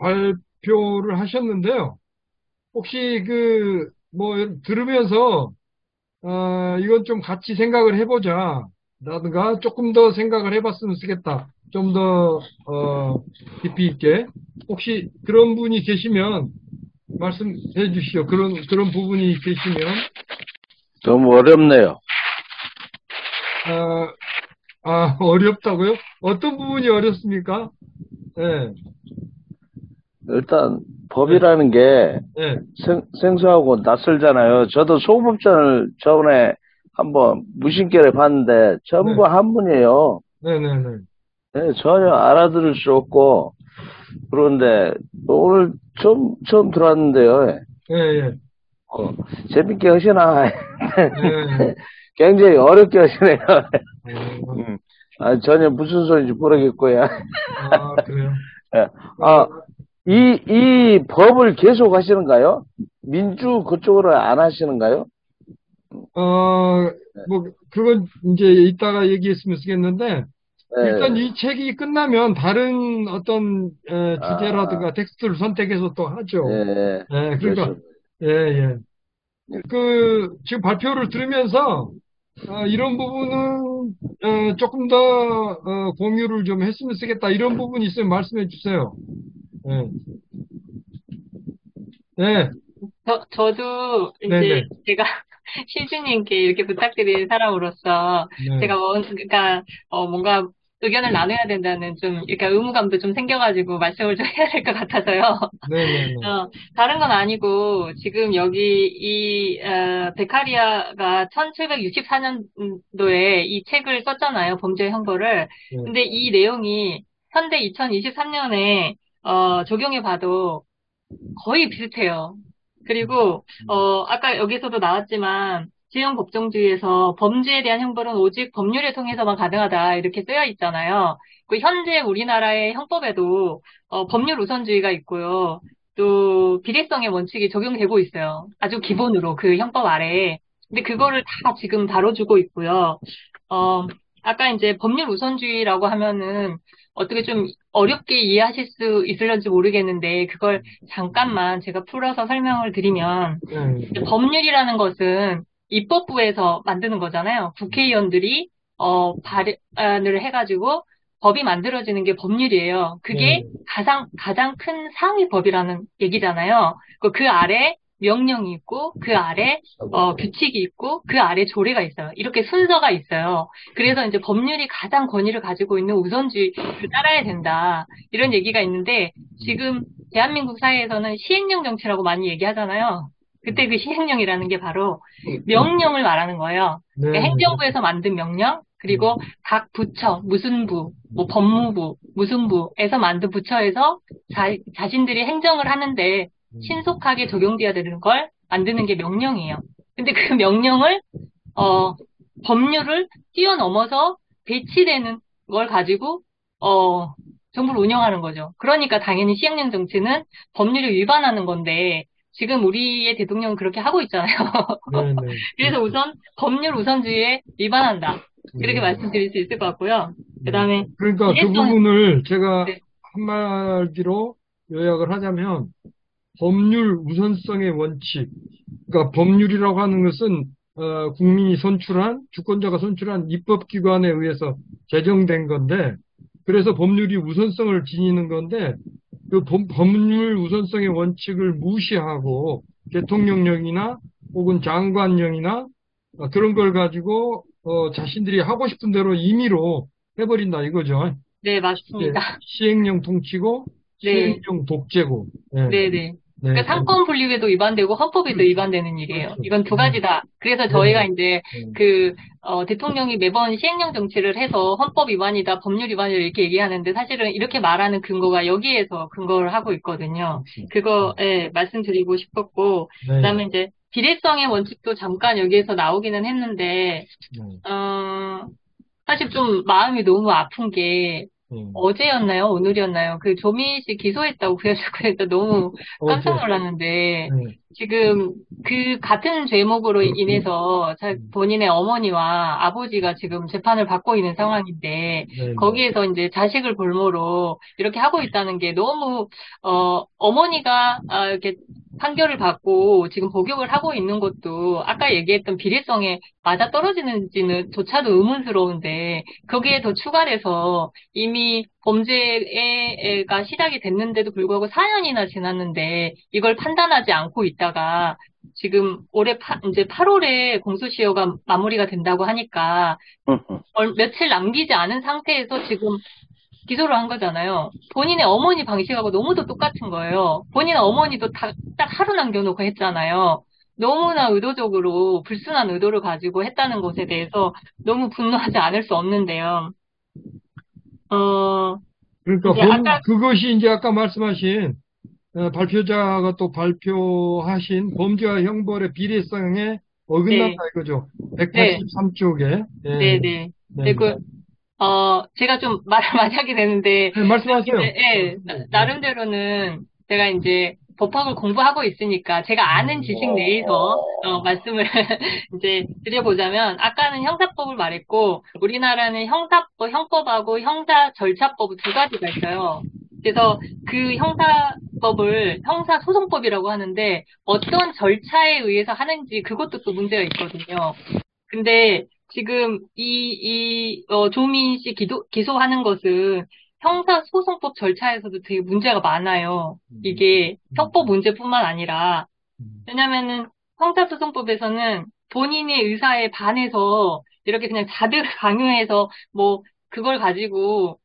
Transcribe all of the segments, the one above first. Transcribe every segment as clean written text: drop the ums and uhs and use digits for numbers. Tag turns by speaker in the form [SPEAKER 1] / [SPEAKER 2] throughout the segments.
[SPEAKER 1] 발표를 하셨는데요. 혹시 들으면서, 이건 좀 같이 생각을 해보자. 라든가 조금 더 생각을 해봤으면 쓰겠다. 좀 더, 깊이 있게. 혹시 그런 분이 계시면 말씀해 주시죠. 그런 부분이 계시면.
[SPEAKER 2] 너무 어렵네요.
[SPEAKER 1] 아, 어렵다고요? 어떤 부분이 어렵습니까? 네,
[SPEAKER 2] 일단
[SPEAKER 1] 네,
[SPEAKER 2] 법이라는 게
[SPEAKER 1] 네,
[SPEAKER 2] 생소하고 낯설잖아요. 저도 소급전을 저번에 한번 무심결에 봤는데
[SPEAKER 1] 네,
[SPEAKER 2] 전부 한문이에요.
[SPEAKER 1] 네, 네, 네.
[SPEAKER 2] 네, 전혀 알아들을 수 없고 그런데 오늘 처음 들어왔는데요.
[SPEAKER 1] 예, 예.
[SPEAKER 2] 어, 재밌게 하시나
[SPEAKER 1] 예.
[SPEAKER 2] 굉장히 어렵게 하시네요.
[SPEAKER 1] 어,
[SPEAKER 2] 전혀 무슨 소리인지 모르겠고요.
[SPEAKER 1] 그래요.
[SPEAKER 2] 예.
[SPEAKER 1] 어,
[SPEAKER 2] 아, 이 법을 계속 하시는가요? 민주 그쪽으로 안 하시는가요?
[SPEAKER 1] 어, 그건 이제 이따가 얘기했으면 쓰겠는데, 일단
[SPEAKER 2] 예.
[SPEAKER 1] 이 책이 끝나면 다른 어떤
[SPEAKER 2] 아,
[SPEAKER 1] 주제라든가 텍스트를 선택해서 또 하죠.
[SPEAKER 2] 예,
[SPEAKER 1] 예, 그러니까,
[SPEAKER 2] 그러시군요.
[SPEAKER 1] 예, 예. 지금 발표를 들으면서, 이런 부분은, 조금 더, 공유를 좀 했으면 쓰겠다. 이런 부분이 있으면 말씀해 주세요. 예, 예,
[SPEAKER 3] 저도 이제
[SPEAKER 1] 네네,
[SPEAKER 3] 제가 실주님께 이렇게 부탁드린 사람으로서
[SPEAKER 1] 네,
[SPEAKER 3] 제가 그러니까 뭔가 의견을 나눠야 된다는 좀 이렇게 의무감도 좀 생겨가지고 말씀을 좀 해야 될 것 같아서요.
[SPEAKER 1] 네네네,
[SPEAKER 3] 다른 건 아니고 지금 여기 이 베카리아가 1764년도에 이 책을 썼잖아요. 범죄 형벌을.
[SPEAKER 1] 네,
[SPEAKER 3] 근데 이 내용이 현대 2023년에 적용해 봐도 거의 비슷해요. 그리고, 아까 여기서도 나왔지만, 지형 법정주의에서 범죄에 대한 형벌은 오직 법률을 통해서만 가능하다, 이렇게 쓰여 있잖아요. 그 현재 우리나라의 형법에도, 법률 우선주의가 있고요. 또, 비례성의 원칙이 적용되고 있어요. 아주 기본으로 그 형법 아래에. 근데 그거를 다 지금 다뤄주고 있고요. 어, 아까 이제 법률 우선주의라고 하면은, 어떻게 좀 어렵게 이해하실 수 있을런지 모르겠는데, 그걸 잠깐만 제가 풀어서 설명을 드리면,
[SPEAKER 1] 네,
[SPEAKER 3] 법률이라는 것은 입법부에서 만드는 거잖아요. 국회의원들이, 발의안을 해가지고 법이 만들어지는 게 법률이에요. 그게
[SPEAKER 1] 네,
[SPEAKER 3] 가장 큰 상위 법이라는 얘기잖아요. 그 아래 명령이 있고, 그 아래, 규칙이 있고, 그 아래 조례가 있어요. 이렇게 순서가 있어요. 그래서 이제 법률이 가장 권위를 가지고 있는 우선주의를 따라야 된다. 이런 얘기가 있는데, 지금 대한민국 사회에서는 시행령 정치라고 많이 얘기하잖아요. 그때 그 시행령이라는 게 바로 명령을 말하는 거예요.
[SPEAKER 1] 네,
[SPEAKER 3] 그러니까
[SPEAKER 1] 네,
[SPEAKER 3] 행정부에서 만든 명령, 그리고 각 부처, 무슨 부, 뭐 법무부, 무슨 부에서 만든 부처에서 자신들이 행정을 하는데 신속하게 적용돼야 되는 걸 만드는 게 명령이에요. 근데 그 명령을, 어, 법률을 뛰어넘어서 배치되는 걸 가지고, 어, 정부를 운영하는 거죠. 그러니까 당연히 시행령 정치는 법률을 위반하는 건데, 지금 우리의 대통령은 그렇게 하고 있잖아요.
[SPEAKER 1] 네, 네,
[SPEAKER 3] 그래서
[SPEAKER 1] 그렇죠.
[SPEAKER 3] 우선 법률 우선주의에 위반한다. 이렇게
[SPEAKER 1] 네.
[SPEAKER 3] 말씀드릴 수 있을 것 같고요. 그 다음에
[SPEAKER 1] 그러니까 그
[SPEAKER 3] 비례성,
[SPEAKER 1] 부분을 제가
[SPEAKER 3] 네,
[SPEAKER 1] 한마디로 요약을 하자면 법률 우선성의 원칙. 그러니까 법률이라고 하는 것은 국민이 선출한 주권자가 선출한 입법기관에 의해서 제정된 건데 그래서 법률이 우선성을 지니는 건데 그 법률 우선성의 원칙을 무시하고 대통령령이나 혹은 장관령이나 그런 걸 가지고 자신들이 하고 싶은 대로 임의로 해버린다 이거죠.
[SPEAKER 3] 네,
[SPEAKER 1] 예,
[SPEAKER 3] 맞습니다.
[SPEAKER 1] 시행령 통치고
[SPEAKER 3] 네,
[SPEAKER 1] 시행령 독재고. 예,
[SPEAKER 3] 네네.
[SPEAKER 1] 네,
[SPEAKER 3] 그러니까 상권 분립에도 위반되고 헌법에도
[SPEAKER 1] 그렇죠.
[SPEAKER 3] 위반되는 일이에요.
[SPEAKER 1] 그렇죠.
[SPEAKER 3] 이건 두 가지다. 그래서
[SPEAKER 1] 네,
[SPEAKER 3] 저희가 이제
[SPEAKER 1] 네,
[SPEAKER 3] 그 대통령이 매번 시행령 정치를 해서 헌법 위반이다, 법률 위반이다 이렇게 얘기하는데 사실은 이렇게 말하는 근거가 여기에서 근거를 하고 있거든요.
[SPEAKER 1] 그렇죠.
[SPEAKER 3] 그거 말씀드리고 싶었고
[SPEAKER 1] 네,
[SPEAKER 3] 그다음에 이제 비례성의 원칙도 잠깐 여기에서 나오기는 했는데
[SPEAKER 1] 네,
[SPEAKER 3] 어, 사실 좀 마음이 너무 아픈 게
[SPEAKER 1] 예.
[SPEAKER 3] 어제였나요? 오늘이었나요? 그 조민 씨 기소했다고 그래서 너무 깜짝
[SPEAKER 1] 어제,
[SPEAKER 3] 놀랐는데,
[SPEAKER 1] 예.
[SPEAKER 3] 지금 그 같은 죄목으로 인해서
[SPEAKER 1] 음,
[SPEAKER 3] 본인의 어머니와 아버지가 지금 재판을 받고 있는 상황인데,
[SPEAKER 1] 네, 네.
[SPEAKER 3] 거기에서 이제 자식을 볼모로 이렇게 하고 있다는 게 너무, 어머니가 이렇게 판결을 받고 지금 복역을 하고 있는 것도 아까 얘기했던 비례성에 맞아떨어지는지는 조차도 의문스러운데, 거기에 더 추가돼서 이미 범죄가 시작이 됐는데도 불구하고 4년이나 지났는데 이걸 판단하지 않고 있다가 지금 이제 8월에 공소시효가 마무리가 된다고 하니까 며칠 남기지 않은 상태에서 지금 기소를 한 거잖아요. 본인의 어머니 방식하고 너무도 똑같은 거예요. 본인의 어머니도 딱 하루 남겨놓고 했잖아요. 너무나 의도적으로 불순한 의도를 가지고 했다는 것에 대해서 너무 분노하지 않을 수 없는데요. 어,
[SPEAKER 1] 그러니까
[SPEAKER 3] 이제 아까
[SPEAKER 1] 그것이 이제 아까 말씀하신 발표자가 또 발표하신 범죄와 형벌의 비례성에 어긋난다
[SPEAKER 3] 네,
[SPEAKER 1] 이거죠.
[SPEAKER 3] 네,
[SPEAKER 1] 183쪽에. 예,
[SPEAKER 3] 네, 네.
[SPEAKER 1] 네, 네.
[SPEAKER 3] 그리고 제가 좀 말을 많이 하게 되는데
[SPEAKER 1] 네,
[SPEAKER 3] 이제
[SPEAKER 1] 말씀하세요.
[SPEAKER 3] 예, 나름대로는 제가 이제 법학을 공부하고 있으니까 제가 아는 지식 내에서 말씀을 이제 드려보자면 아까는 형사법을 말했고 우리나라는 형법하고 형사 절차법 두 가지가 있어요. 그래서 그 형사법을 형사소송법이라고 하는데 어떤 절차에 의해서 하는지 그것도 또 문제가 있거든요. 근데 지금 조민 씨 기소하는 것은 형사소송법 절차에서도 되게 문제가 많아요.
[SPEAKER 1] 음,
[SPEAKER 3] 이게
[SPEAKER 1] 음,
[SPEAKER 3] 형법 문제뿐만 아니라,
[SPEAKER 1] 음,
[SPEAKER 3] 왜냐면은 형사소송법에서는 본인의 의사에 반해서 이렇게 그냥 자백을 강요해서 뭐 그걸 가지고,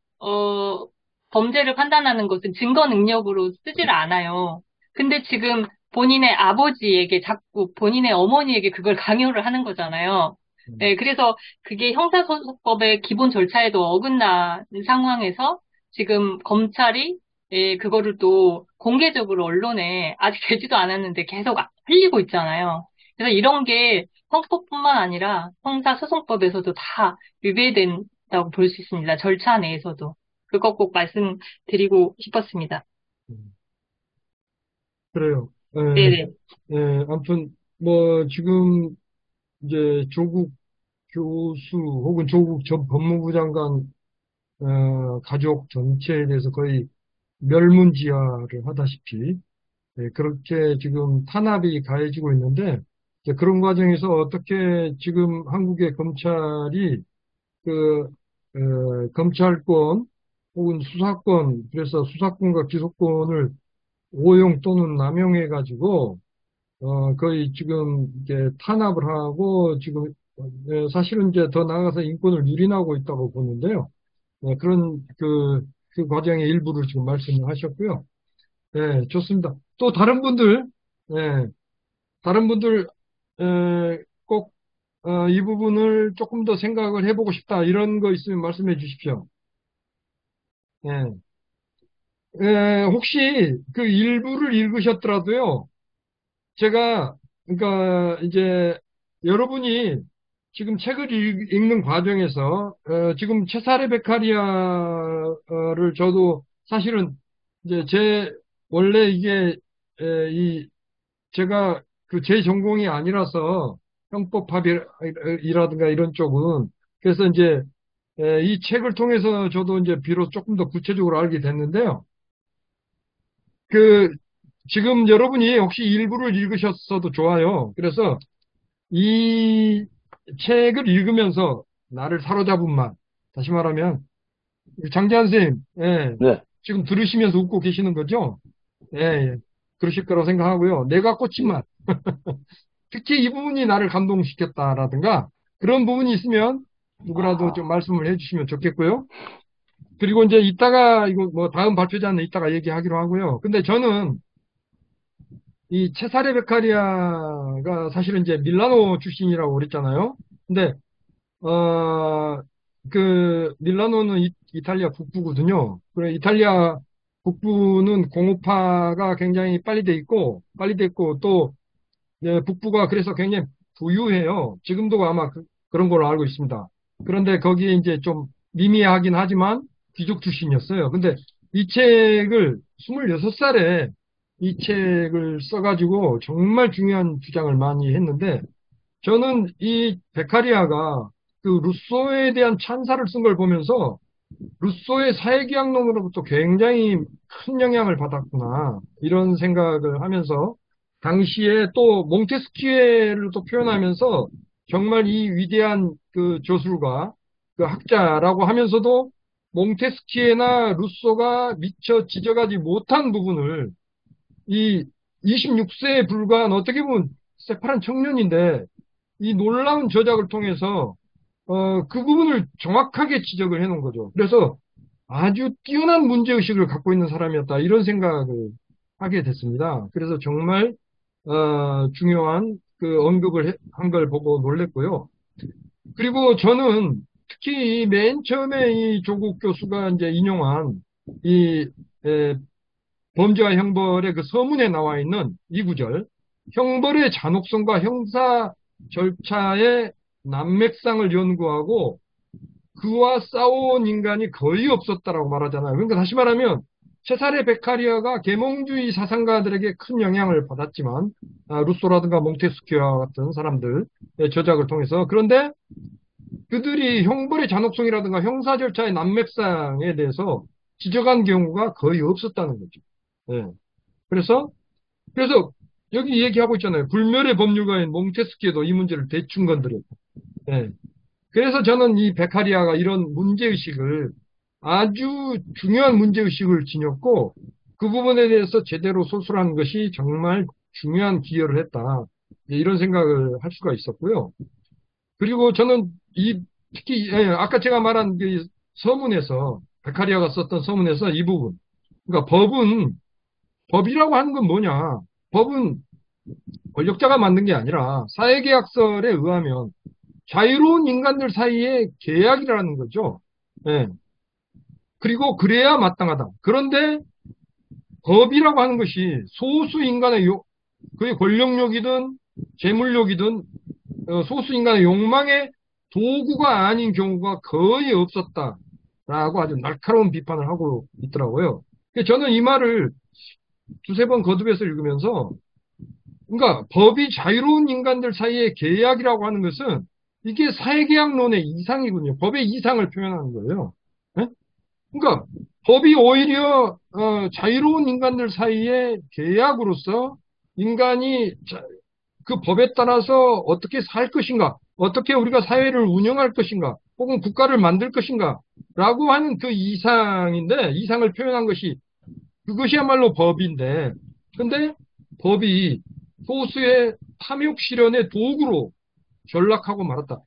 [SPEAKER 3] 범죄를 판단하는 것은 증거 능력으로 쓰지를 않아요. 근데 지금 본인의 아버지에게 자꾸 본인의 어머니에게 그걸 강요를 하는 거잖아요.
[SPEAKER 1] 음,
[SPEAKER 3] 네, 그래서 그게 형사소송법의 기본 절차에도 어긋나는 상황에서 지금 검찰이 그거를 또 공개적으로 언론에 아직 되지도 않았는데 계속 흘리고 있잖아요. 그래서 이런 게 형법뿐만 아니라 형사소송법에서도 다 위배된다고 볼 수 있습니다. 절차 내에서도. 그거 꼭 말씀드리고 싶었습니다.
[SPEAKER 1] 음. 그래요.
[SPEAKER 3] 네네.
[SPEAKER 1] 아무튼 뭐 지금 이제 조국 교수 혹은 조국 전 법무부 장관 가족 전체에 대해서 거의 멸문지화를 하다시피 그렇게 지금 탄압이 가해지고 있는데 이제 그런 과정에서 어떻게 지금 한국의 검찰이 그 검찰권 혹은 수사권 그래서 수사권과 기소권을 오용 또는 남용해 가지고 거의 지금 이제 탄압을 하고 지금 사실은 이제 더 나아가서 인권을 유린하고 있다고 보는데요. 그런 그 과정의 일부를 지금 말씀을 하셨고요. 네, 좋습니다. 또 다른 분들, 네, 다른 분들 꼭 이 부분을 조금 더 생각을 해보고 싶다 이런 거 있으면 말씀해 주십시오. 네. 혹시 그 일부를 읽으셨더라도요. 제가 그러니까 이제 여러분이 지금 책을 읽는 과정에서 지금 체사레 베카리아를 저도 사실은 이제 원래 이게 이 제가 그 제 전공이 아니라서 형법학이라든가 이런 쪽은 그래서 이제 이 책을 통해서 저도 이제 비로소 조금 더 구체적으로 알게 됐는데요. 그 지금 여러분이 혹시 일부를 읽으셨어도 좋아요. 그래서 이 책을 읽으면서 나를 사로잡은 말, 다시 말하면 장재한 선생님, 예,
[SPEAKER 2] 네.
[SPEAKER 1] 지금 들으시면서 웃고 계시는 거죠? 예, 예. 그러실 거라고 생각하고요. 내가 꽂힌 말, 특히 이 부분이 나를 감동시켰다라든가 그런 부분이 있으면 누구라도 좀 말씀을 해주시면 좋겠고요. 그리고 이제 이따가 이거 뭐 다음 발표자는 이따가 얘기하기로 하고요. 근데 저는 이 체사레 베카리아가 사실은 이제 밀라노 출신이라고 그랬잖아요. 근데 밀라노는 이탈리아 북부거든요. 그래 이탈리아 북부는 공업화가 굉장히 빨리 돼 있고 또 북부가 그래서 굉장히 부유해요. 지금도 아마 그런 걸로 알고 있습니다. 그런데 거기에 이제 좀 미미하긴 하지만 귀족 출신이었어요. 근데 이 책을 26살에 이 책을 써가지고 정말 중요한 주장을 많이 했는데 저는 이 베카리아가 그 루소에 대한 찬사를 쓴 걸 보면서 루소의 사회계약론으로부터 굉장히 큰 영향을 받았구나 이런 생각을 하면서 당시에 또 몽테스키에를 또 표현하면서 정말 이 위대한 그 조술가 그 학자라고 하면서도 몽테스키에나 루소가 미처 지적하지 못한 부분을 이 26세에 불과한 어떻게 보면 새파란 청년인데 이 놀라운 저작을 통해서 그 부분을 정확하게 지적을 해놓은 거죠. 그래서 아주 뛰어난 문제의식을 갖고 있는 사람이었다. 이런 생각을 하게 됐습니다. 그래서 정말, 중요한 그 언급을 한 걸 보고 놀랬고요. 그리고 저는 특히 이맨 처음에 이 조국 교수가 이제 인용한 이 에, 범죄와 형벌의 그 서문에 나와 있는 이 구절, 형벌의 잔혹성과 형사 절차의 난맥상을 연구하고 그와 싸워온 인간이 거의 없었다라고 말하잖아요. 그러니까 다시 말하면 체사레 베카리아가 계몽주의 사상가들에게 큰 영향을 받았지만 루소라든가 몽테스키와 같은 사람들의 저작을 통해서 그런데 그들이 형벌의 잔혹성이라든가 형사 절차의 난맥상에 대해서 지적한 경우가 거의 없었다는 거죠. 예. 그래서 여기 얘기하고 있잖아요. 불멸의 법률가인 몽테스키에도 이 문제를 대충 건드렸다. 예. 그래서 저는 이 베카리아가 이런 문제의식을 아주 중요한 문제의식을 지녔고 그 부분에 대해서 제대로 소술한 것이 정말 중요한 기여를 했다. 이런 생각을 할 수가 있었고요. 그리고 저는 특히 아까 제가 말한 그 서문에서 베카리아가 썼던 서문에서 이 부분 그러니까 법이라고 하는 건 뭐냐? 법은 권력자가 만든 게 아니라 사회계약설에 의하면 자유로운 인간들 사이의 계약이라는 거죠. 예. 그리고 그래야 마땅하다. 그런데 법이라고 하는 것이 소수 인간의 그게 권력욕이든 재물욕이든 소수 인간의 욕망의 도구가 아닌 경우가 거의 없었다라고 아주 날카로운 비판을 하고 있더라고요. 저는 이 말을 두세 번 거듭해서 읽으면서 그러니까 법이 자유로운 인간들 사이의 계약이라고 하는 것은 이게 사회계약론의 이상이군요. 법의 이상을 표현하는 거예요. 예? 그러니까 법이 오히려 자유로운 인간들 사이의 계약으로서 인간이 그 법에 따라서 어떻게 살 것인가, 어떻게 우리가 사회를 운영할 것인가, 혹은 국가를 만들 것인가 라고 하는 그 이상인데 이상을 표현한 것이 그것이야말로 법인데 근데 법이 소수의 탐욕 실현의 도구로 전락하고 말았다.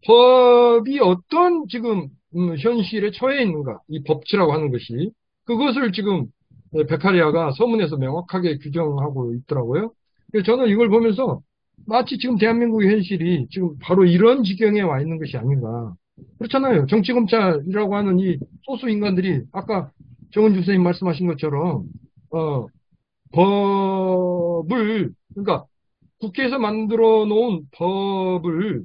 [SPEAKER 1] 법이 어떤 지금 현실에 처해 있는가, 이 법치라고 하는 것이 그것을 지금 베카리아가 서문에서 명확하게 규정하고 있더라고요. 그래서 저는 이걸 보면서 마치 지금 대한민국의 현실이 지금 바로 이런 지경에 와 있는 것이 아닌가. 그렇잖아요. 정치검찰이라고 하는 이 소수 인간들이 아까 정은주 선생님 말씀하신 것처럼 법을 그러니까 국회에서 만들어 놓은 법을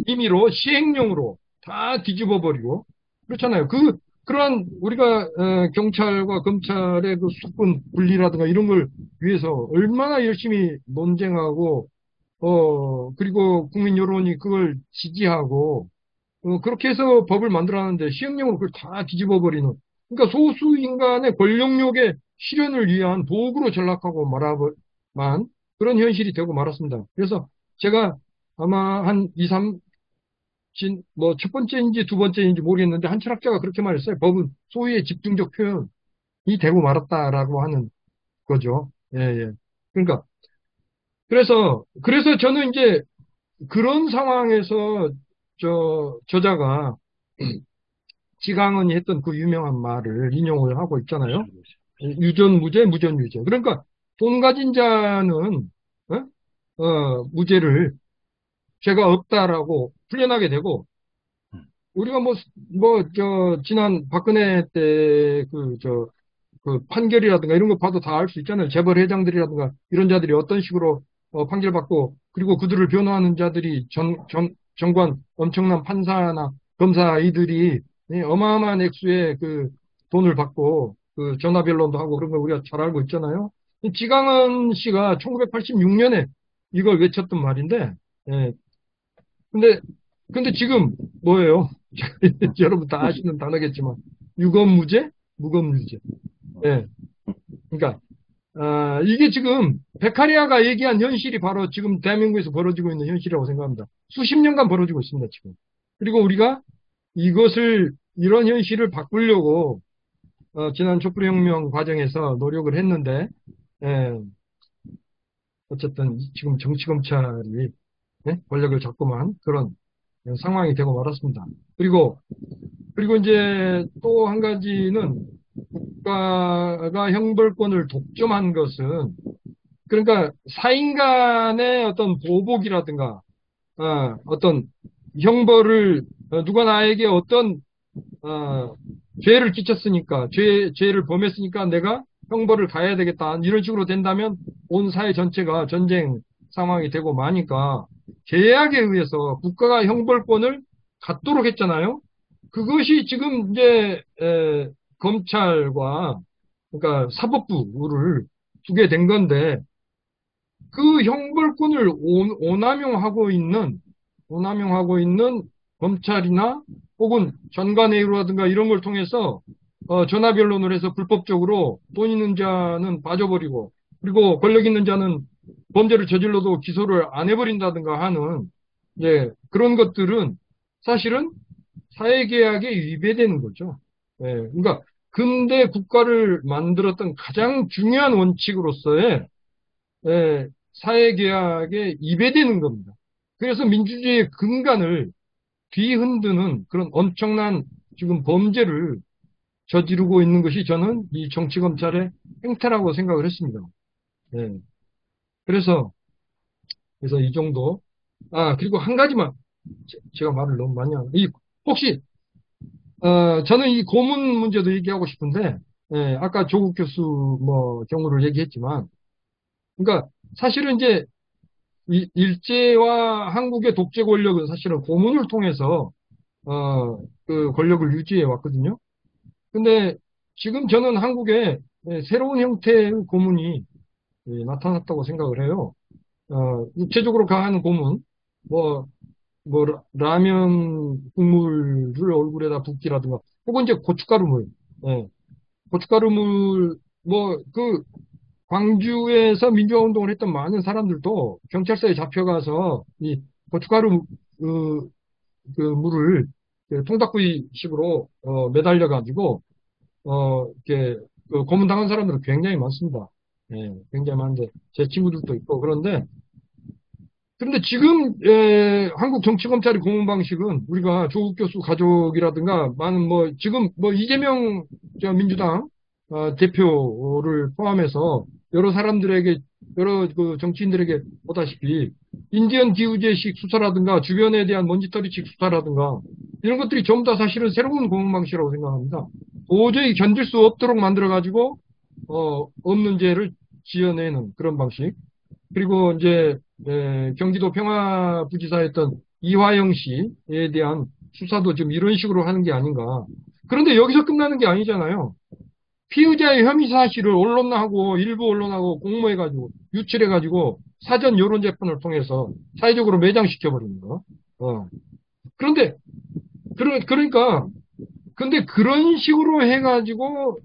[SPEAKER 1] 임의로 시행령으로 다 뒤집어 버리고 그렇잖아요. 그러한 우리가 경찰과 검찰의 그 수권 분리라든가 이런 걸 위해서 얼마나 열심히 논쟁하고 그리고 국민 여론이 그걸 지지하고 그렇게 해서 법을 만들어놨는데 시행령으로 그걸 다 뒤집어 버리는 그러니까 소수 인간의 권력욕의 실현을 위한 도구로 전락하고 말아만 그런 현실이 되고 말았습니다. 그래서 제가 아마 한 2, 3, 뭐, 첫 번째인지 두 번째인지 모르겠는데, 한 철학자가 그렇게 말했어요. 법은 소위의 집중적 표현이 되고 말았다라고 하는 거죠. 예, 예. 그러니까, 그래서 저는 이제 그런 상황에서 저자가 지강은이 했던 그 유명한 말을 인용을 하고 있잖아요. 유전무죄, 무전유죄. 그러니까 돈 가진 자는, 무죄를 죄가 없다라고 풀려나게 되고, 우리가 지난 박근혜 때 그 판결이라든가 이런 거 봐도 다 알 수 있잖아요. 재벌 회장들이라든가 이런 자들이 어떤 식으로 판결받고, 그리고 그들을 변호하는 자들이 정관, 엄청난 판사나 검사 이들이 예, 어마어마한 액수의 그 돈을 받고 그 전화변론도 하고 그런 거 우리가 잘 알고 있잖아요. 이 지강은 씨가 1986년에 이걸 외쳤던 말인데, 예, 근데 근데 지금 뭐예요? 여러분 다 아시는 단어겠지만 유검무죄, 무검유죄. 예, 그러니까 이게 지금 베카리아가 얘기한 현실이 바로 지금 대한민국에서 벌어지고 있는 현실이라고 생각합니다. 수십 년간 벌어지고 있습니다, 지금. 그리고 우리가 이런 현실을 바꾸려고 지난 촛불혁명 과정에서 노력을 했는데, 예, 어쨌든 지금 정치검찰이 권력을 잡고만 그런 상황이 되고 말았습니다. 그리고 이제 또 한 가지는 국가가 형벌권을 독점한 것은 그러니까 사인간의 어떤 보복이라든가 어떤 형벌을 누가 나에게 어떤 죄를 끼쳤으니까 죄를 범했으니까 내가 형벌을 가해야 되겠다 이런 식으로 된다면 온 사회 전체가 전쟁 상황이 되고 마니까 계약에 의해서 국가가 형벌권을 갖도록 했잖아요. 그것이 지금 이제 검찰과 그러니까 사법부를 두게 된 건데 그 형벌권을 오남용하고 있는 검찰이나 혹은 전관회의라든가 이런 걸 통해서 전화변론을 해서 불법적으로 돈 있는 자는 빠져버리고 그리고 권력 있는 자는 범죄를 저질러도 기소를 안 해버린다든가 하는 그런 것들은 사실은 사회계약에 위배되는 거죠. 그러니까 근대 국가를 만들었던 가장 중요한 원칙으로서의 사회계약에 위배되는 겁니다. 그래서 민주주의의 근간을 뒤흔드는 그런 엄청난 지금 범죄를 저지르고 있는 것이 저는 이 정치검찰의 행태라고 생각을 했습니다. 예. 그래서 이 정도. 그리고 한 가지만, 제가 말을 너무 많이 하는, 혹시, 저는 이 고문 문제도 얘기하고 싶은데, 아까 조국 교수 경우를 얘기했지만, 그러니까 사실은 이제 일제와 한국의 독재 권력은 사실은 고문을 통해서 그 권력을 유지해 왔거든요. 근데 지금 저는 한국에 새로운 형태의 고문이 나타났다고 생각을 해요. 육체적으로 가하는 고문, 뭐, 라면 국물을 얼굴에다 붓기라든가, 혹은 이제 고춧가루물, 예, 고춧가루물, 광주에서 민주화 운동을 했던 많은 사람들도 경찰서에 잡혀가서 이 고춧가루 물을 통닭구이식으로 매달려가지고 이렇게 고문당한 사람들은 굉장히 많습니다. 예, 굉장히 많은데 제 친구들도 있고 그런데 지금 한국 정치검찰의 고문 방식은 우리가 조국 교수 가족이라든가 많은 지금 이재명 민주당 대표를 포함해서 여러 사람들에게 여러 그 정치인들에게 보다시피 인디언 기우제식 수사라든가 주변에 대한 먼지털이식 수사라든가 이런 것들이 전부 다 사실은 새로운 고문 방식이라고 생각합니다. 도저히 견딜 수 없도록 만들어 가지고 없는 죄를 지어내는 그런 방식. 그리고 이제 경기도 평화부지사였던 이화영 씨에 대한 수사도 지금 이런 식으로 하는 게 아닌가. 그런데 여기서 끝나는 게 아니잖아요. 피의자의 혐의 사실을 언론하고 일부 언론하고 공모해가지고 유출해가지고 사전 여론 재판을 통해서 사회적으로 매장시켜버리는 거. 그런데 그러니까 근데 그런 식으로 해가지고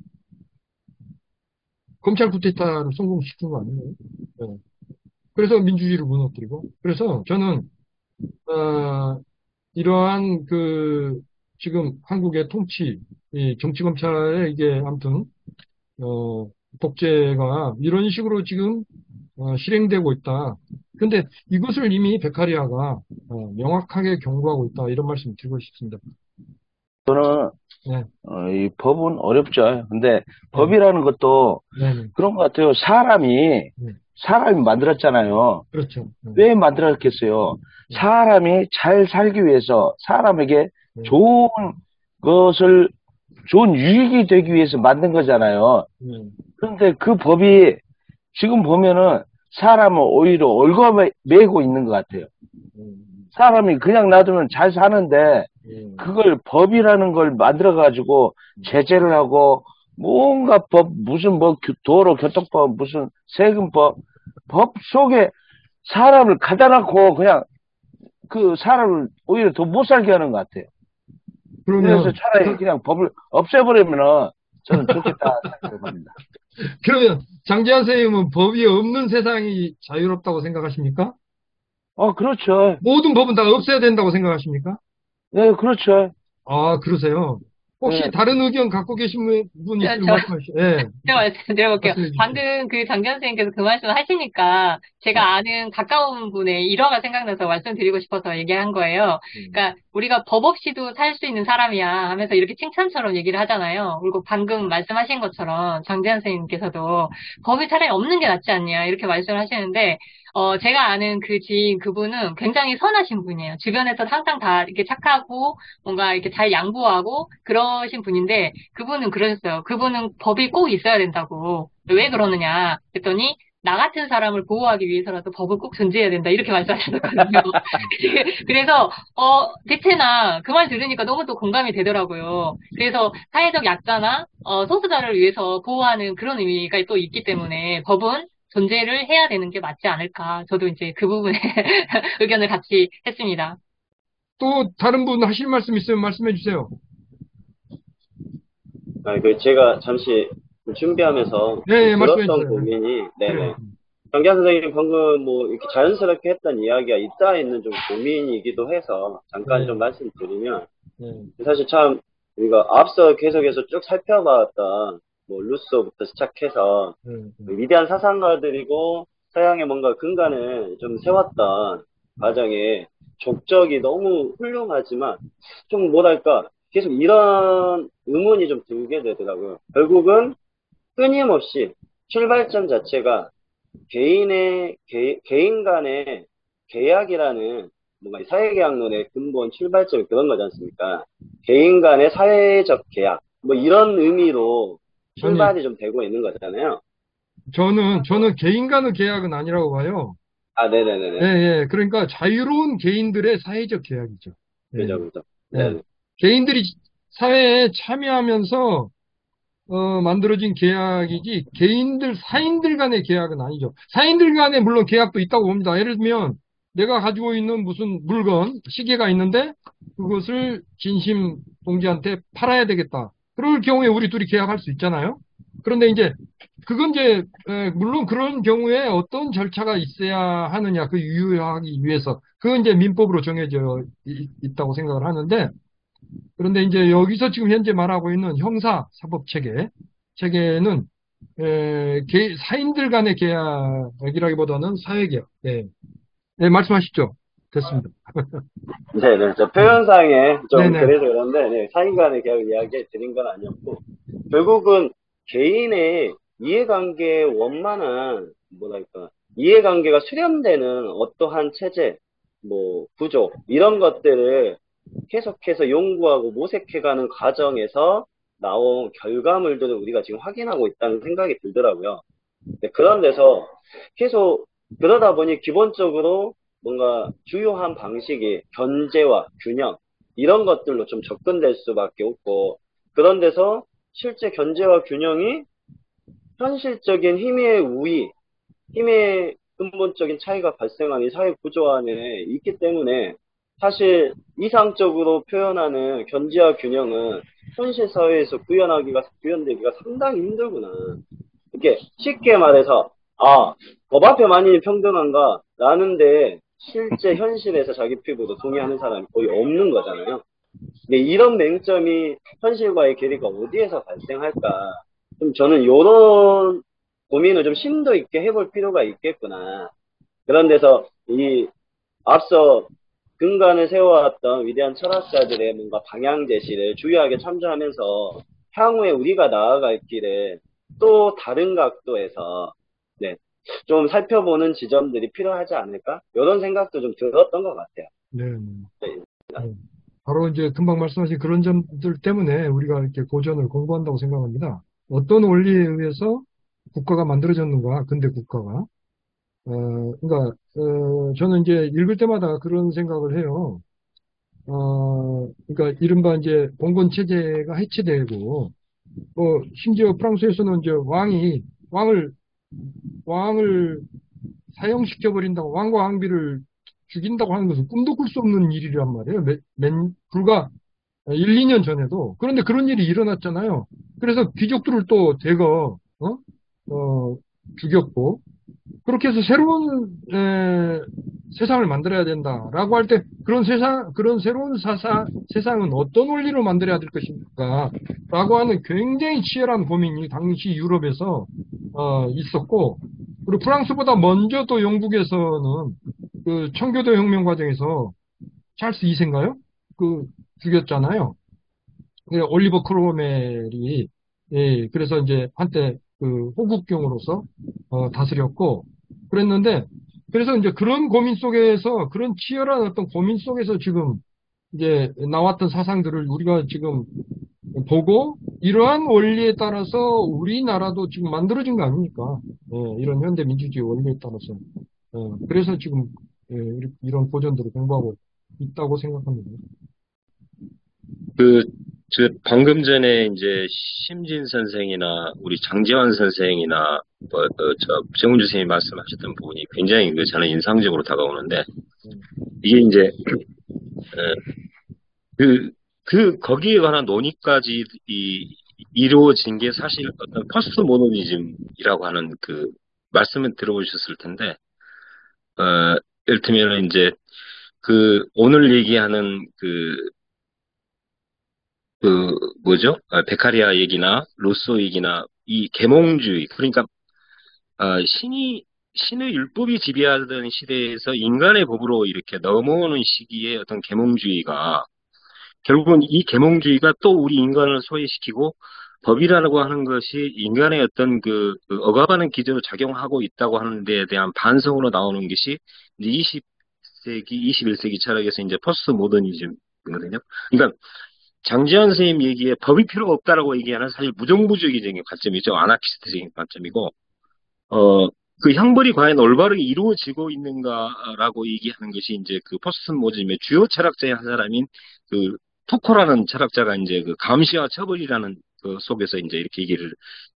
[SPEAKER 1] 검찰 쿠데타를 성공시킨 거 아니에요? 네. 그래서 민주주의를 무너뜨리고 그래서 저는 이러한 지금 한국의 통치, 이 정치검찰의 이게 아무튼 독재가 이런 식으로 지금 실행되고 있다. 근데 이것을 이미 베카리아가 명확하게 경고하고 있다. 이런 말씀 드리고 싶습니다.
[SPEAKER 2] 저는
[SPEAKER 1] 네.
[SPEAKER 2] 이 법은 어렵죠. 근데
[SPEAKER 1] 네.
[SPEAKER 2] 법이라는 것도
[SPEAKER 1] 네.
[SPEAKER 2] 그런 것 같아요. 사람이 만들었잖아요.
[SPEAKER 1] 그렇죠.
[SPEAKER 2] 왜 만들었겠어요?
[SPEAKER 1] 네.
[SPEAKER 2] 사람이 잘 살기 위해서 사람에게
[SPEAKER 1] 네.
[SPEAKER 2] 좋은 유익이 되기 위해서 만든 거잖아요.
[SPEAKER 1] 네.
[SPEAKER 2] 그런데 그 법이 지금 보면은 사람을 오히려 얽어매고 있는 것 같아요. 사람이 그냥 놔두면 잘 사는데 그걸 법이라는 걸 만들어가지고 제재를 하고 뭔가 법, 무슨 뭐 도로 교통법, 무슨 세금법, 법 속에 사람을 가다 놓고 그냥 그 사람을 오히려 더 못 살게 하는 것 같아요. 그래서
[SPEAKER 1] 그러면,
[SPEAKER 2] 차라리 그냥 법을 없애버리면은 저는 좋겠다 생각합니다.
[SPEAKER 1] 그러면 장재환 선생님은 법이 없는 세상이 자유롭다고 생각하십니까?
[SPEAKER 2] 그렇죠.
[SPEAKER 1] 모든 법은 다 없애야 된다고 생각하십니까?
[SPEAKER 2] 네, 그렇죠.
[SPEAKER 1] 아, 그러세요. 혹시
[SPEAKER 2] 네,
[SPEAKER 1] 다른 의견 갖고 계신 분
[SPEAKER 3] 저,
[SPEAKER 1] 있으면
[SPEAKER 3] 저,
[SPEAKER 1] 말씀하시죠. 예,
[SPEAKER 3] 제가 말씀드려볼게요.
[SPEAKER 1] 말씀해 주십시오.
[SPEAKER 3] 방금 그 장기현 선생님께서 그 말씀을 하시니까
[SPEAKER 2] 네,
[SPEAKER 3] 제가 아는 가까운 분의 일화가 생각나서 말씀드리고 싶어서 얘기한 거예요. 그러니까 우리가 법 없이도 살 수 있는 사람이야 하면서 이렇게 칭찬처럼 얘기를 하잖아요. 그리고 방금 말씀하신 것처럼 장기현 선생님께서도 법이 차라리 없는 게 낫지 않냐 이렇게 말씀을 하시는데 제가 아는 그 지인 그분은 굉장히 선하신 분이에요. 주변에서 항상 다 이렇게 착하고 뭔가 이렇게 잘 양보하고 그러신 분인데 그분은 그러셨어요. 그분은 법이 꼭 있어야 된다고. 왜 그러느냐 그랬더니 나 같은 사람을 보호하기 위해서라도 법을 꼭 존재해야 된다. 이렇게 말씀하셨거든요. 그래서, 대체나 그 말 들으니까 너무 또 공감이 되더라고요. 그래서 사회적 약자나, 소수자를 위해서 보호하는 그런 의미가 또 있기 때문에 법은 존재를 해야 되는 게 맞지 않을까. 저도 이제 그 부분에 의견을 같이 했습니다.
[SPEAKER 1] 또 다른 분 하실 말씀 있으면 말씀해 주세요.
[SPEAKER 4] 제가 잠시 준비하면서
[SPEAKER 1] 네, 예, 말씀해
[SPEAKER 4] 들었던
[SPEAKER 1] 주세요. 예.
[SPEAKER 4] 고민이,
[SPEAKER 1] 그래요.
[SPEAKER 4] 네네. 정기환 선생님 방금 뭐 이렇게 자연스럽게 했던 이야기가 있다 있는 좀 고민이기도 해서 잠깐 좀
[SPEAKER 1] 네,
[SPEAKER 4] 말씀드리면,
[SPEAKER 1] 네,
[SPEAKER 4] 사실 참 우리가 앞서 계속해서 쭉 살펴봤던 뭐 루소부터 시작해서
[SPEAKER 1] 네,
[SPEAKER 4] 위대한 사상가들이고 서양의 뭔가 근간을 좀 세웠던 과정에 족적이 너무 훌륭하지만 좀 뭐랄까 계속 이런 의문이 좀 들게 되더라고요. 결국은 끊임없이 출발점 자체가 개인 간의 계약이라는 뭔가 사회계약론의 근본 출발점이 그런 거지 않습니까? 개인 간의 사회적 계약 뭐 이런 의미로
[SPEAKER 1] 아니,
[SPEAKER 4] 출발이 좀 되고 있는 거잖아요.
[SPEAKER 1] 저는 개인 간의 계약은 아니라고 봐요.
[SPEAKER 4] 아,
[SPEAKER 1] 예,
[SPEAKER 4] 네네네네.
[SPEAKER 1] 예. 그러니까 자유로운 개인들의 사회적 계약이죠. 예,
[SPEAKER 4] 그죠, 그죠.
[SPEAKER 1] 예.
[SPEAKER 4] 네네.
[SPEAKER 1] 개인들이 사회에 참여하면서 만들어진 계약이지 사인들 간의 계약은 아니죠. 사인들 간에 물론 계약도 있다고 봅니다. 예를 들면 내가 가지고 있는 무슨 물건, 시계가 있는데 그것을 진심 동지한테 팔아야 되겠다. 그럴 경우에 우리 둘이 계약할 수 있잖아요. 그런데 이제 그건 이제 물론 그런 경우에 어떤 절차가 있어야 하느냐 그 유효하기 위해서 그건 이제 민법으로 정해져 있다고 생각을 하는데 그런데 이제 여기서 지금 현재 말하고 있는 형사 사법 체계는 사인들 간의 계약이라기보다는 사회계약. 예. 네, 말씀하시죠. 됐습니다.
[SPEAKER 4] 네네. 저
[SPEAKER 1] 네,
[SPEAKER 4] 표현상에 좀
[SPEAKER 1] 네네.
[SPEAKER 4] 그래서 그런데, 네, 사인 간의 계약 이야기 드린 건 아니었고, 결국은 개인의 이해관계의 원만한, 뭐랄까, 이해관계가 수렴되는 어떠한 체제, 뭐, 구조, 이런 것들을 계속해서 연구하고 모색해가는 과정에서 나온 결과물들을 우리가 지금 확인하고 있다는 생각이 들더라고요. 네, 그런 데서 계속 그러다 보니 기본적으로 뭔가 주요한 방식이 견제와 균형 이런 것들로 좀 접근될 수밖에 없고 그런 데서 실제 견제와 균형이 현실적인 힘의 우위, 힘의 근본적인 차이가 발생하는 이 사회 구조 안에 있기 때문에 사실 이상적으로 표현하는 견제와 균형은 현실 사회에서 구현되기가 상당히 힘들구나. 이게 쉽게 말해서 법 앞에 만인이 평등한가 라는데 실제 현실에서 자기 피부로 동의하는 사람이 거의 없는 거잖아요. 근데 이런 맹점이 현실과의 괴리가 어디에서 발생할까? 좀 저는 이런 고민을 좀 심도 있게 해볼 필요가 있겠구나. 그런 데서 이 앞서 근간을 세워왔던 위대한 철학자들의 뭔가 방향 제시를 주요하게 참조하면서 향후에 우리가 나아갈 길에 또 다른 각도에서 네, 좀 살펴보는 지점들이 필요하지 않을까? 이런 생각도 좀 들었던 것 같아요.
[SPEAKER 1] 네.
[SPEAKER 4] 네,
[SPEAKER 1] 네. 바로 이제 금방 말씀하신 그런 점들 때문에 우리가 이렇게 고전을 공부한다고 생각합니다. 어떤 원리에 의해서 국가가 만들어졌는가, 근대 국가가. 그러니까, 저는 이제 읽을 때마다 그런 생각을 해요. 그러니까 이른바 이제 봉건 체제가 해체되고, 심지어 프랑스에서는 이제 왕을 사형시켜버린다고, 왕과 왕비를 죽인다고 하는 것은 꿈도 꿀 수 없는 일이란 말이에요. 불과 1, 2년 전에도. 그런데 그런 일이 일어났잖아요. 그래서 귀족들을 또 대거, 죽였고, 그렇게 해서 새로운 세상을 만들어야 된다라고 할 때 그런 새로운 세상은 어떤 원리로 만들어야 될 것인가라고 하는 굉장히 치열한 고민이 당시 유럽에서 있었고, 그리고 프랑스보다 먼저 또 영국에서는 그 청교도 혁명 과정에서 찰스 2세인가요? 그 죽였잖아요. 올리버 크로멜이, 예, 그래서 이제 한때 그 호국경으로서 다스렸고 그랬는데, 그래서 이제 그런 고민 속에서, 그런 치열한 어떤 고민 속에서 지금 이제 나왔던 사상들을 우리가 지금 보고, 이러한 원리에 따라서 우리나라도 지금 만들어진 거 아닙니까? 이런 현대 민주주의 원리에 따라서. 그래서 지금 이런 고전들을 공부하고 있다고 생각합니다.
[SPEAKER 5] 그, 방금 전에 이제 심진 선생이나 우리 장재환 선생이나 정은주 선생님이 말씀하셨던 부분이 굉장히 저는 인상적으로 다가오는데, 이게 이제, 어, 거기에 관한 논의까지 이루어진 게 사실 어떤 퍼스트 모더니즘이라고 하는 말씀을 들어보셨을 텐데, 이를테면 이제 오늘 얘기하는 뭐죠? 베카리아 얘기나 로쏘 얘기나 이 계몽주의, 그러니까 신의 율법이 지배하던 시대에서 인간의 법으로 이렇게 넘어오는 시기에 어떤 계몽주의가, 결국은 이 계몽주의가 또 우리 인간을 소외시키고 법이라고 하는 것이 인간의 어떤 억압하는 기제로 작용하고 있다고 하는 데에 대한 반성으로 나오는 것이 이제 20세기, 21세기 철학에서 이제 포스트 모더니즘이거든요. 그러니까 장지현 선생님 얘기에 법이 필요가 없다라고 얘기하는 사실 무정부주의적인 관점이죠. 아나키스트적인 관점이고, 그 형벌이 과연 올바르게 이루어지고 있는가라고 얘기하는 것이 이제 포스트 모더니즘의 주요 철학자의 한 사람인 푸코라는 철학자가 이제 감시와 처벌이라는 속에서 이제 이렇게 얘기를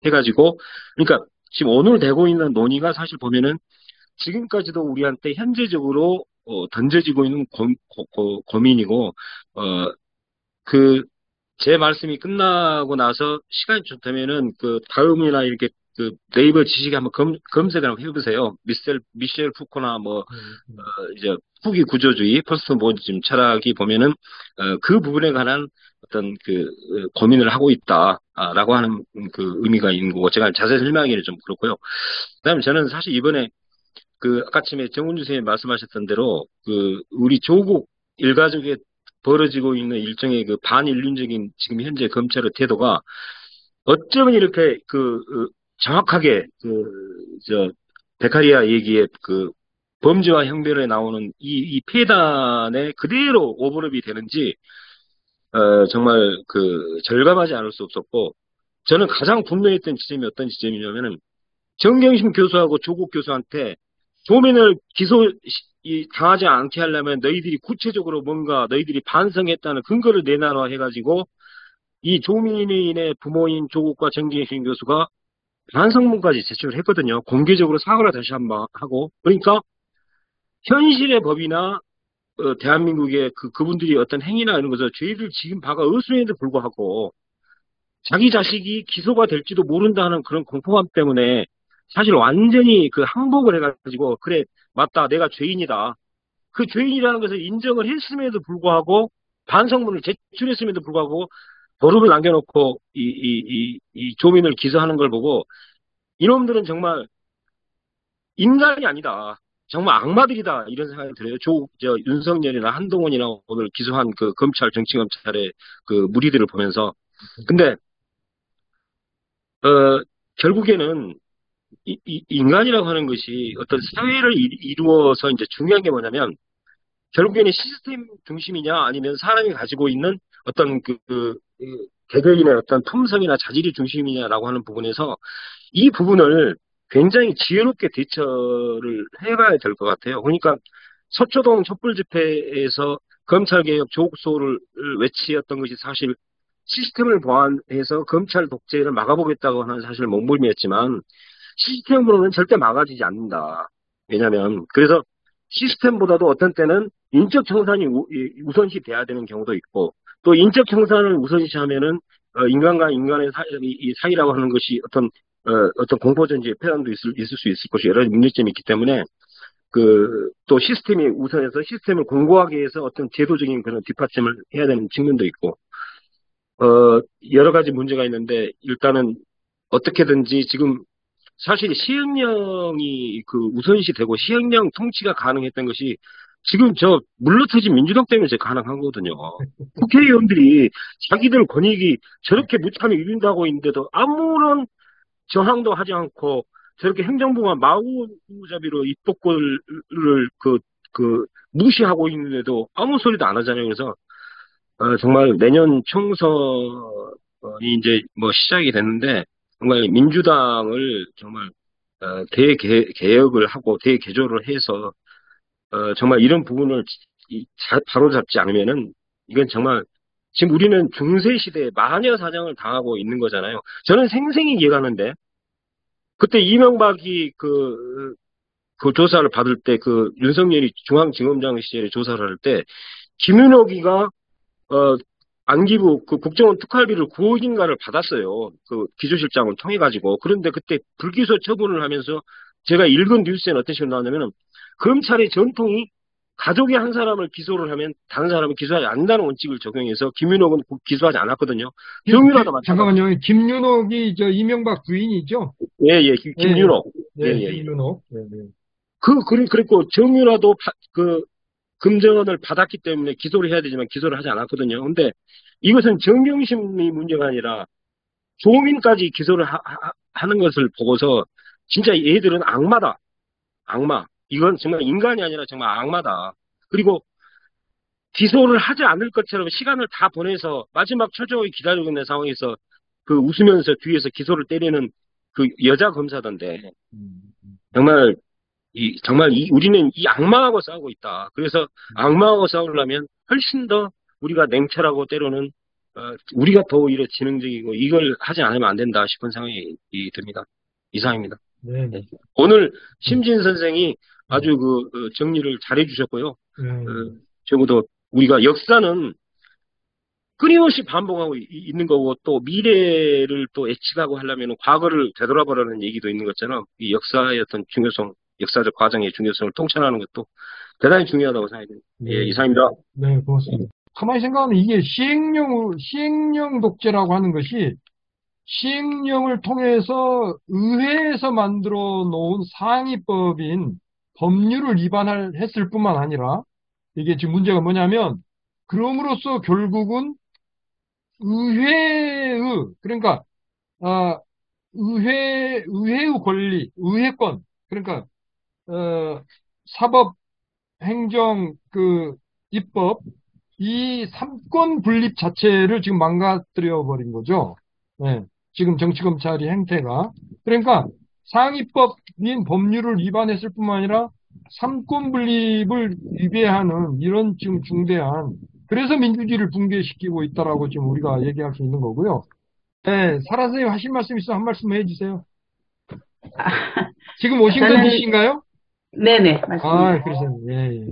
[SPEAKER 5] 해가지고, 그러니까 지금 오늘 되고 있는 논의가 사실 보면은 지금까지도 우리한테 현재적으로 던져지고 있는 고민이고, 제 말씀이 끝나고 나서 시간이 좀 되면은 다음이나 이렇게 네이버 지식에 한번 검색을 한번 해보세요. 미셸 푸코나 이제 후기 구조주의, 포스트 모더니즘 철학이 보면은, 그 부분에 관한 어떤 고민을 하고 있다라고 하는 의미가 있는 거고, 제가 자세히 설명하기는 좀 그렇고요. 그다음에 저는 사실 이번에 아까 처음에 정은주 선생님 말씀하셨던 대로 우리 조국 일가족에 벌어지고 있는 일종의 반인륜적인 지금 현재 검찰의 태도가 어쩌면 이렇게 정확하게 베카리아 얘기에 범죄와 형별에 나오는 이 폐단에 그대로 오버랩이 되는지 정말 절감하지 않을 수 없었고, 저는 가장 분노했던 지점이 어떤 지점이냐면은 정경심 교수하고 조국 교수한테 조민을 당하지 않게 하려면 너희들이 구체적으로 뭔가 너희들이 반성했다는 근거를 내놔라 해가지고, 이 조민의 부모인 조국과 정경심 교수가 반성문까지 제출을 했거든요. 공개적으로 사과를 다시 한번 하고. 그러니까 현실의 법이나 대한민국의 그분들이 어떤 행위나 이런 것을 죄를 지은 바가 없음에도 불구하고 자기 자식이 기소가 될지도 모른다는 그런 공포감 때문에 사실 완전히 항복을 해가지고, 그래, 맞다, 내가 죄인이다. 그 죄인이라는 것을 인정을 했음에도 불구하고, 반성문을 제출했음에도 불구하고, 도록을 남겨놓고, 이 조민을 기소하는 걸 보고, 이놈들은 정말 인간이 아니다. 정말 악마들이다. 이런 생각이 들어요. 윤석열이나 한동훈이나 오늘 기소한 정치검찰의 무리들을 보면서. 근데, 결국에는 인간이라고 하는 것이 어떤 사회를 이루어서 이제 중요한 게 뭐냐면, 결국에는 시스템 중심이냐 아니면 사람이 가지고 있는 어떤 개개인의 어떤 품성이나 자질이 중심이냐라고 하는 부분에서 이 부분을 굉장히 지혜롭게 대처를 해봐야 될 것 같아요. 그러니까 서초동 촛불 집회에서 검찰개혁 조국소를 외치었던 것이 사실 시스템을 보완해서 검찰 독재를 막아보겠다고 하는 사실 몸부림이었지만 시스템으로는 절대 막아지지 않는다. 왜냐하면 그래서 시스템보다도 어떤 때는 인적 청산이 우선시 돼야 되는 경우도 있고 또 인적 청산을 우선시하면은 인간과 인간의 이 사이라고 하는 것이 어떤 공포전지의 폐단도 있을 수 있을 것이 여러 가지 문제점이 있기 때문에 또 시스템이 우선해서 시스템을 공고하게 해서 어떤 제도적인 그런 뒷받침을 해야 되는 측면도 있고 여러 가지 문제가 있는데 일단은 어떻게든지 지금 사실 시행령이 우선시 되고 시행령 통치가 가능했던 것이 지금 물러터진 민주당 때문에 가능한 거거든요. 국회의원들이 자기들 권익이 저렇게 무참히 유린다고 있는데도 아무런 저항도 하지 않고 저렇게 행정부가 마구잡이로 입법권을 무시하고 있는데도 아무 소리도 안 하잖아요. 그래서 정말 내년 총선이 이제 시작이 됐는데 정말 민주당을 정말 대개혁을 하고 대개조를 해서 정말 이런 부분을 바로잡지 않으면은 이건 정말 지금 우리는 중세 시대에 마녀 사냥을 당하고 있는 거잖아요. 저는 생생히 기억하는데 그때 이명박이 그 조사를 받을 때 윤석열이 중앙징검장 시절에 조사를 할 때 김윤옥이가 안기부 국정원 특활비를 9억인가를 받았어요. 기조실장을 통해 가지고. 그런데 그때 불기소 처분을 하면서 제가 읽은 뉴스에는 어떤 식으로 나왔냐면은 검찰의 전통이 가족의 한 사람을 기소를 하면 다른 사람은 기소하지 않는다는 원칙을 적용해서 김윤옥은 기소하지 않았거든요. 정유라도 마찬가지.
[SPEAKER 1] 잠깐만요. 김윤옥이 이명박 부인이죠?
[SPEAKER 5] 예, 김윤옥.
[SPEAKER 1] 네,
[SPEAKER 5] 예.
[SPEAKER 1] 김윤옥. 네, 네.
[SPEAKER 5] 그랬고 정유라도 금전을 받았기 때문에 기소를 해야 되지만 기소를 하지 않았거든요. 근데 이것은 정경심이 문제가 아니라 조민까지 기소를 하는 것을 보고서 진짜 얘들은 악마다. 악마. 이건 정말 인간이 아니라 정말 악마다. 그리고 기소를 하지 않을 것처럼 시간을 다 보내서 마지막 초조하게 기다리고 있는 상황에서 웃으면서 뒤에서 기소를 때리는 여자 검사던데 정말 우리는 이 악마하고 싸우고 있다. 그래서 악마하고 싸우려면 훨씬 더 우리가 냉철하고 때로는 우리가 더 오히려 지능적이고 이걸 하지 않으면 안 된다 싶은 생각이 듭니다. 이상입니다.
[SPEAKER 1] 네.
[SPEAKER 5] 네. 오늘 심진 선생이 아주 정리를 잘해 주셨고요. 적어도 우리가 역사는 끊임없이 반복하고 있는 거고 또 미래를 또 예측하고 하려면 과거를 되돌아보라는 얘기도 있는 것처럼 이 역사의 어떤 중요성, 역사적 과정의 중요성을 통찰하는 것도 대단히 중요하다고 생각합니다.
[SPEAKER 1] 네.
[SPEAKER 5] 예, 이상입니다.
[SPEAKER 1] 네, 고맙습니다. 가만히 생각하면 이게 시행령 독재라고 하는 것이 시행령을 통해서 의회에서 만들어 놓은 상위법인 법률을 했을 뿐만 아니라 이게 지금 문제가 뭐냐면 그럼으로써 결국은 그러니까 의회의 권리, 의회권, 그러니까 사법, 행정, 입법 이 삼권 분립 자체를 지금 망가뜨려 버린 거죠. 네, 지금 정치검찰의 행태가. 그러니까 상위법인 법률을 위반했을 뿐만 아니라 삼권 분립을 위배하는 이런 지금 중대한, 그래서 민주주의를 붕괴시키고 있다라고 지금 우리가 얘기할 수 있는 거고요. 네, 사라 선생님 하실 말씀 있으면 한 말씀 해주세요. 지금 워싱턴 DC인가요?
[SPEAKER 6] 네네, 맞습니다.
[SPEAKER 1] 그러세요. 예.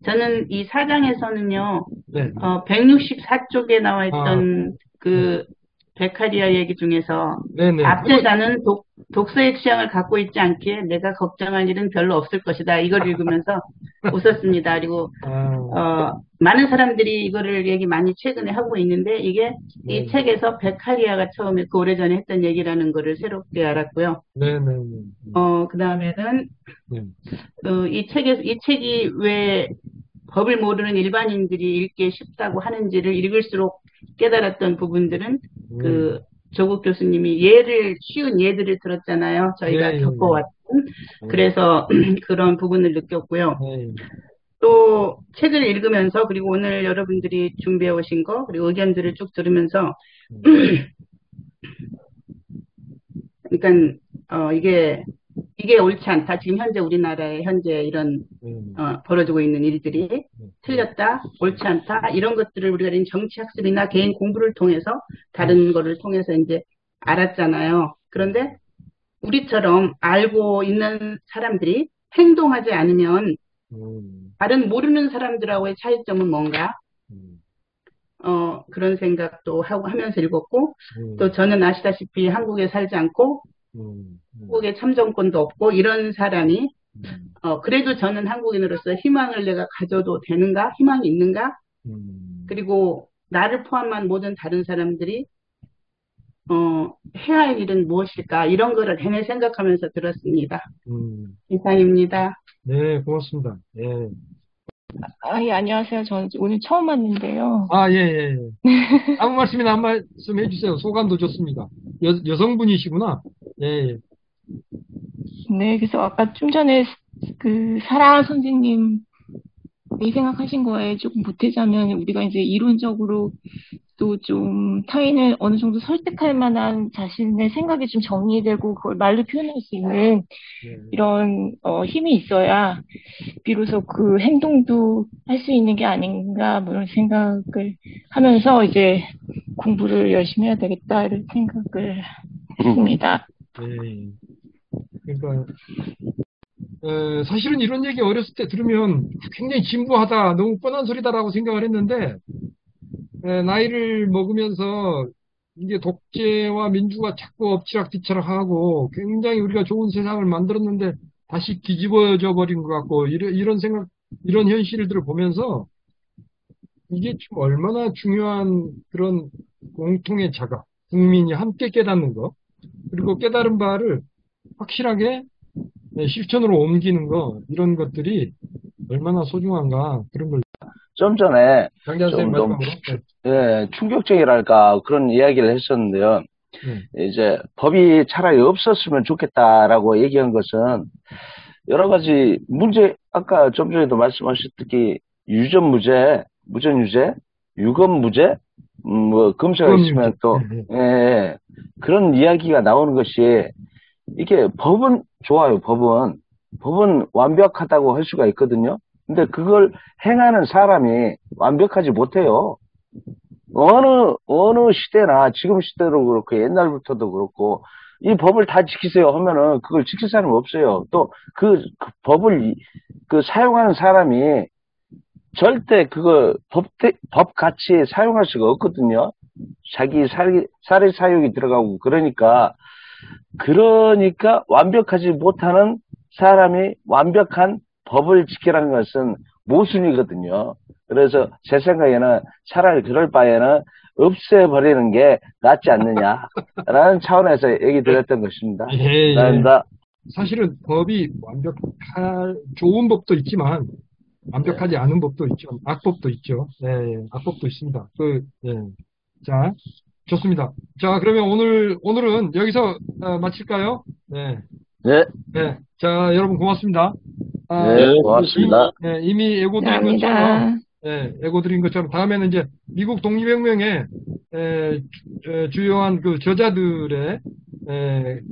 [SPEAKER 6] 저는 이 사장에서는요,
[SPEAKER 1] 네.
[SPEAKER 6] 164쪽에 나와 있던 베카리아 얘기 중에서
[SPEAKER 1] 네네.
[SPEAKER 6] 압제자는 독서의 취향을 갖고 있지 않기에 내가 걱정할 일은 별로 없을 것이다. 이걸 읽으면서 웃었습니다. 그리고 많은 사람들이 이거를 얘기 많이 최근에 하고 있는데 이게 이 책에서 베카리아가 처음에 오래전에 했던 얘기라는 거를 새롭게 알았고요.
[SPEAKER 1] 네네.
[SPEAKER 6] 그 다음에는 이 책이 왜 법을 모르는 일반인들이 읽기 쉽다고 하는지를 읽을수록 깨달았던 부분들은 조국 교수님이 쉬운 예들을 들었잖아요. 저희가 겪어왔던. 그래서 그런 부분을 느꼈고요. 또 책을 읽으면서 그리고 오늘 여러분들이 준비해 오신 거 그리고 의견들을 쭉 들으면서 그러니까 이게 이게 옳지 않다. 지금 현재 우리나라의 현재 이런 벌어지고 있는 일들이 틀렸다, 옳지 않다 이런 것들을 우리가 이런 정치학습이나 개인 공부를 통해서 다른 거를 통해서 이제 알았잖아요. 그런데 우리처럼 알고 있는 사람들이 행동하지 않으면 다른 모르는 사람들하고의 차이점은 뭔가? 그런 생각도 하고 하면서 읽었고, 또 저는 아시다시피 한국에 살지 않고, 한국에 참정권도 없고, 이런 사람이, 그래도 저는 한국인으로서 희망을 내가 가져도 되는가? 희망이 있는가? 그리고 나를 포함한 모든 다른 사람들이, 해야 할 일은 무엇일까? 이런 거를 내내 생각하면서 들었습니다. 이상입니다.
[SPEAKER 1] 네, 고맙습니다. 예.
[SPEAKER 7] 예, 안녕하세요. 저는 오늘 처음 왔는데요.
[SPEAKER 1] 예, 예, 예. 아무 말씀이나 한 말씀 해주세요. 소감도 좋습니다. 여성분이시구나. 예, 예.
[SPEAKER 7] 네, 그래서 아까 좀 전에 그 사랑 선생님이 생각하신 거에 조금 보태자면 우리가 이제 이론적으로 또 좀 타인을 어느 정도 설득할 만한 자신의 생각이 좀 정리되고 그걸 말로 표현할 수 있는 이런 힘이 있어야 비로소 그 행동도 할 수 있는 게 아닌가 뭐 이런 생각을 하면서 이제 공부를 열심히 해야 되겠다 이런 생각을 했습니다.
[SPEAKER 1] 네. 그러니까 사실은 이런 얘기 어렸을 때 들으면 굉장히 진부하다, 너무 뻔한 소리다라고 생각을 했는데 나이를 먹으면서 이게 독재와 민주가 자꾸 엎치락뒤치락하고 굉장히 우리가 좋은 세상을 만들었는데 다시 뒤집어져 버린 것 같고 이런 생각, 이런 현실들을 보면서 이게 좀 얼마나 중요한 그런 공통의 자각, 국민이 함께 깨닫는 것, 그리고 깨달은 바를 확실하게 실천으로 옮기는 거, 이런 것들이 얼마나 소중한가, 그런 걸.
[SPEAKER 2] 좀 전에
[SPEAKER 1] 장기한 선생님
[SPEAKER 2] 좀
[SPEAKER 1] 마지막으로.
[SPEAKER 2] 예, 충격적이랄까 그런 이야기를 했었는데요. 이제 법이 차라리 없었으면 좋겠다라고 얘기한 것은 여러 가지 문제, 아까 좀 전에도 말씀하셨듯이 유전무죄, 무전유죄, 유검무죄, 뭐 검사가 있으면 또 예, 그런 이야기가 나오는 것이 이게 법은 좋아요. 법은 완벽하다고 할 수가 있거든요. 근데 그걸 행하는 사람이 완벽하지 못해요. 어느 시대나 지금 시대도 그렇고 옛날부터도 그렇고 이 법을 다 지키세요 하면은 그걸 지킬 사람이 없어요. 또 그 법을 사용하는 사람이 절대 그거 법같이 사용할 수가 없거든요. 자기 살의 사욕이 들어가고 그러니까 완벽하지 못하는 사람이 완벽한 법을 지키라는 것은 모순이거든요. 그래서 제 생각에는 차라리 그럴 바에는 없애버리는 게 낫지 않느냐라는 차원에서 얘기 드렸던 것입니다.
[SPEAKER 1] 예,
[SPEAKER 2] 감사합니다.
[SPEAKER 1] 사실은 법이 좋은 법도 있지만 완벽하지 않은 법도 있죠. 악법도 있죠. 예, 악법도 있습니다. 자, 좋습니다. 자, 그러면 오늘은 여기서 마칠까요? 네.
[SPEAKER 2] 네.
[SPEAKER 1] 네. 자, 여러분 고맙습니다.
[SPEAKER 2] 네, 고맙습니다.
[SPEAKER 1] 이미 예고드린 것처럼, 예고드린 것처럼 다음에는 이제 미국 독립혁명의 주요한 그 저자들의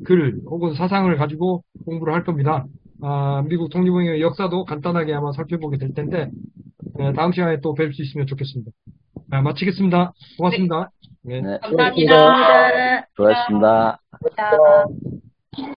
[SPEAKER 1] 글 혹은 사상을 가지고 공부를 할 겁니다. 미국 독립혁명의 역사도 간단하게 아마 살펴보게 될 텐데 다음 시간에 또 뵐 수 있으면 좋겠습니다. 마치겠습니다. 고맙습니다.
[SPEAKER 2] 네.
[SPEAKER 3] 감사합니다.
[SPEAKER 2] 수고하셨습니다.
[SPEAKER 3] 감사합니다.